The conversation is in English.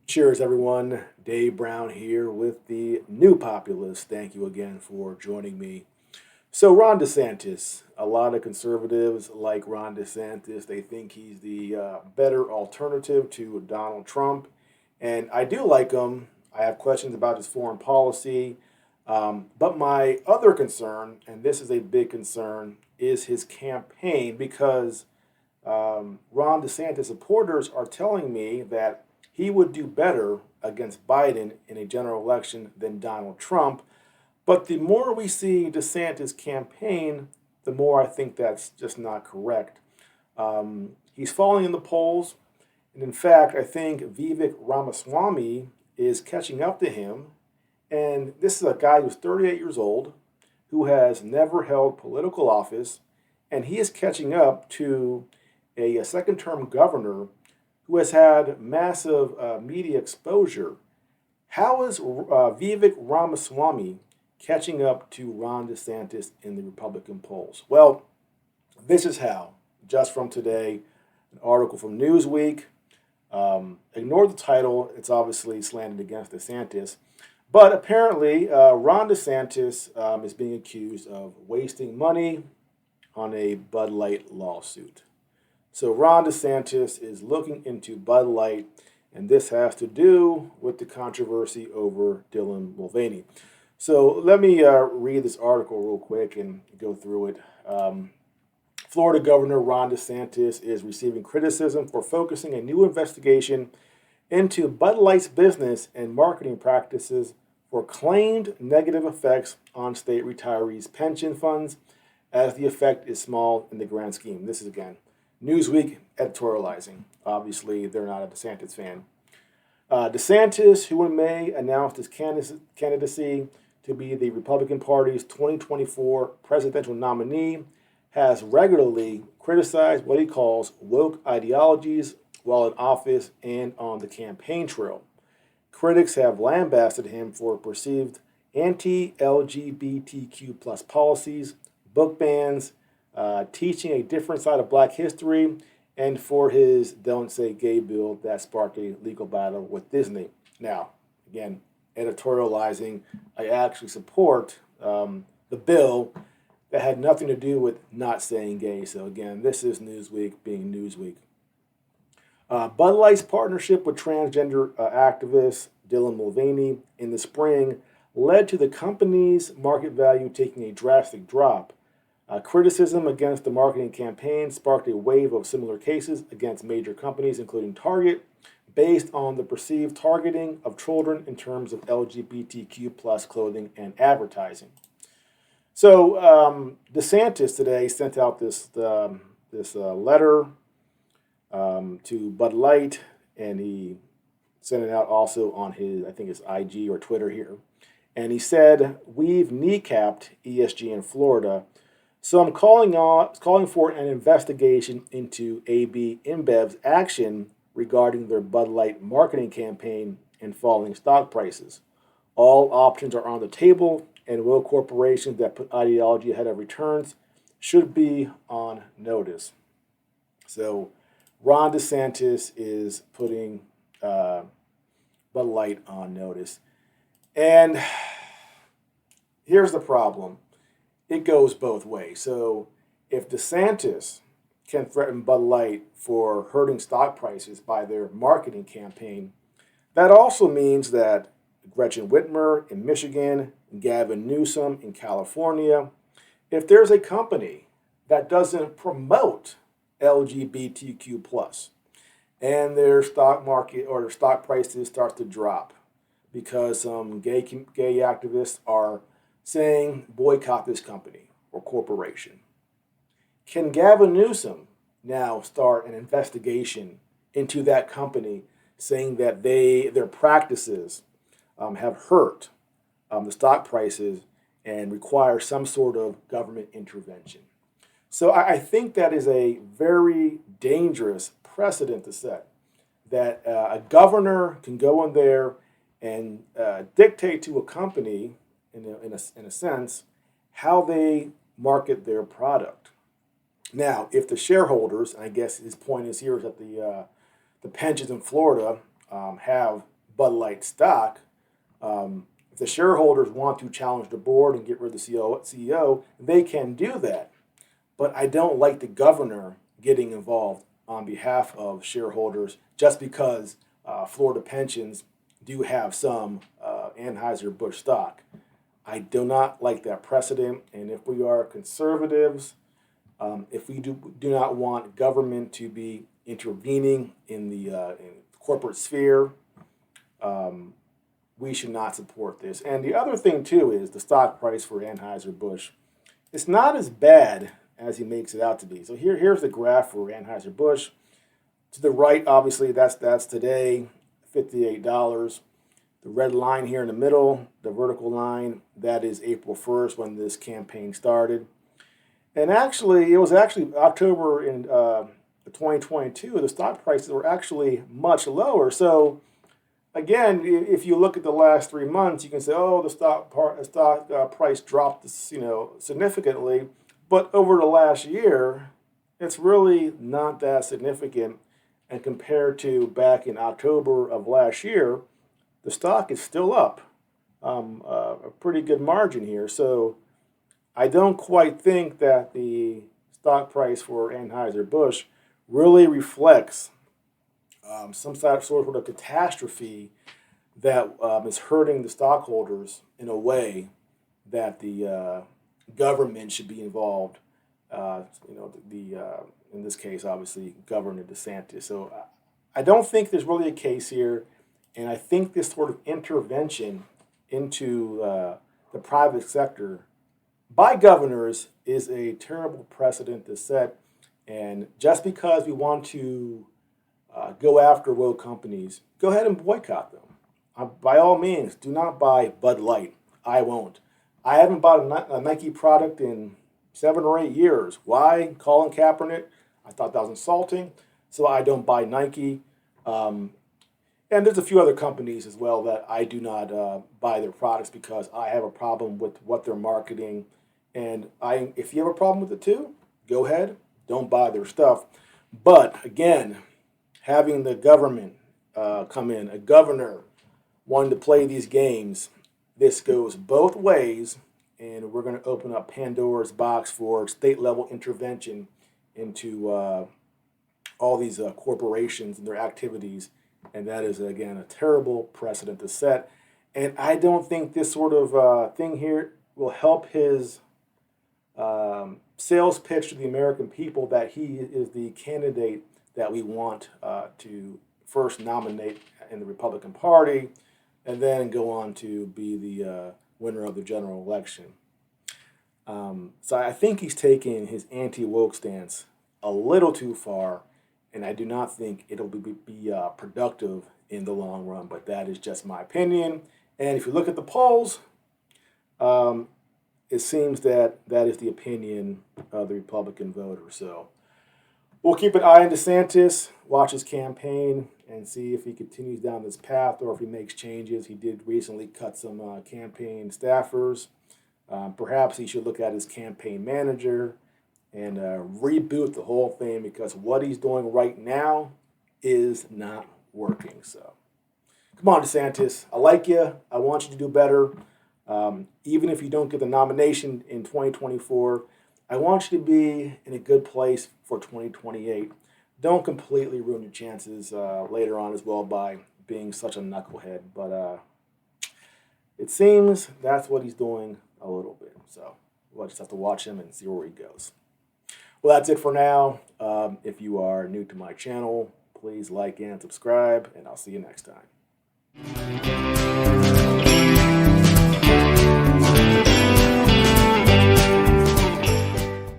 Cheers, everyone. Dave Brown here with the New Populist. Thank you again for joining me. So, Ron DeSantis, a lot of conservatives like Ron DeSantis. They think he's the better alternative to Donald Trump. And I do like him. I have questions about his foreign policy. But my other concern, and this is a big concern, is his campaign because Ron DeSantis supporters are telling me that he would do better against Biden in a general election than Donald Trump. But the more we see DeSantis campaign, the more I think that's just not correct. He's falling in the polls. And in fact, I think Vivek Ramaswamy is catching up to him. And this is a guy who's 38 years old, who has never held political office, and he is catching up to a second term governor who has had massive media exposure. How is Vivek Ramaswamy catching up to Ron DeSantis in the Republican polls? Well, this is how. Just from today, an article from Newsweek. Ignore the title, it's obviously slanted against DeSantis. But apparently, Ron DeSantis is being accused of wasting money on a Bud Light lawsuit. So Ron DeSantis is looking into Bud Light, and this has to do with the controversy over Dylan Mulvaney. So let me read this article real quick and go through it. Florida Governor Ron DeSantis is receiving criticism for focusing a new investigation into Bud Light's business and marketing practices for claimed negative effects on state retirees' pension funds, as the effect is small in the grand scheme. This is, again, Newsweek editorializing. Obviously, they're not a DeSantis fan. DeSantis, who in May announced his candidacy to be the Republican Party's 2024 presidential nominee, has regularly criticized what he calls woke ideologies while in office and on the campaign trail. Critics have lambasted him for perceived anti-LGBTQ plus policies, book bans, teaching a different side of black history, and for his Don't Say Gay bill that sparked a legal battle with Disney. Now, again, editorializing, I actually support the bill that had nothing to do with not saying gay. So again, this is Newsweek being Newsweek. Bud Light's partnership with transgender activist Dylan Mulvaney in the spring led to the company's market value taking a drastic drop. Criticism against the marketing campaign sparked a wave of similar cases against major companies, including Target, based on the perceived targeting of children in terms of LGBTQ plus clothing and advertising. So DeSantis today sent out this letter to Bud Light, and he sent it out also on his, I think it's IG or Twitter here. And he said, "We've kneecapped ESG in Florida, so I'm calling for an investigation into AB InBev's action regarding their Bud Light marketing campaign and falling stock prices. All options are on the table, and will corporations that put ideology ahead of returns should be on notice." So Ron DeSantis is putting Bud Light on notice. And here's the problem. It goes both ways. So if DeSantis can threaten Bud Light for hurting stock prices by their marketing campaign, that also means that Gretchen Whitmer in Michigan, Gavin Newsom in California, if there's a company that doesn't promote LGBTQ plus and their stock market or their stock prices start to drop because some gay activists are saying boycott this company or corporation, can Gavin Newsom now start an investigation into that company saying that their practices have hurt the stock prices and require some sort of government intervention? So I think that is a very dangerous precedent to set, that a governor can go in there and dictate to a company, in a sense, how they market their product. Now, if the shareholders, and I guess his point is here is that the pensions in Florida have Bud Light stock. If the shareholders want to challenge the board and get rid of the CEO, they can do that. But I don't like the governor getting involved on behalf of shareholders just because Florida pensions do have some Anheuser-Busch stock. I do not like that precedent, and if we are conservatives, if we do not want government to be intervening in the corporate sphere, we should not support this. And the other thing, too, is the stock price for Anheuser-Busch. It's not as bad as he makes it out to be. So here's the graph for Anheuser-Busch. To the right, obviously, that's today, $58. The red line here in the middle, the vertical line, that is April 1st when this campaign started. And actually, it was actually October in 2022, the stock prices were actually much lower. So again, if you look at the last 3 months, you can say, oh, the stock price dropped, significantly. But over the last year, it's really not that significant. And compared to back in October of last year, the stock is still up a pretty good margin here. So I don't quite think that the stock price for Anheuser-Busch really reflects some sort of catastrophe that is hurting the stockholders in a way that the government should be involved. In this case, obviously, Governor DeSantis. So I don't think there's really a case here, and I think this sort of intervention into the private sector by governors is a terrible precedent to set. And just because we want to go after woke companies, go ahead and boycott them. By all means, do not buy Bud Light. I won't. I haven't bought a Nike product in 7 or 8 years. Why? Colin Kaepernick. I thought that was insulting, so I don't buy Nike. And there's a few other companies as well that I do not buy their products because I have a problem with what they're marketing. And if you have a problem with it too, go ahead. Don't buy their stuff. But again, having the government come in, a governor wanting to play these games, this goes both ways, and we're going to open up Pandora's box for state-level intervention into all these corporations and their activities, and that is, again, a terrible precedent to set. And I don't think this sort of thing here will help his sales pitch to the American people that he is the candidate that we want to first nominate in the Republican Party and then go on to be the winner of the general election. So I think he's taking his anti-woke stance a little too far, and I do not think it'll be productive in the long run, but that is just my opinion. And if you look at the polls, it seems that is the opinion of the Republican voter. So we'll keep an eye on DeSantis, watch his campaign, and see if he continues down this path or if he makes changes. He did recently cut some campaign staffers. Perhaps he should look at his campaign manager and reboot the whole thing because what he's doing right now is not working. So come on, DeSantis. I like you. I want you to do better. Even if you don't get the nomination in 2024, I want you to be in a good place for 2028. Don't completely ruin your chances later on as well by being such a knucklehead. But it seems that's what he's doing a little bit. So we'll just have to watch him and see where he goes. Well, that's it for now. If you are new to my channel, please like and subscribe, and I'll see you next time.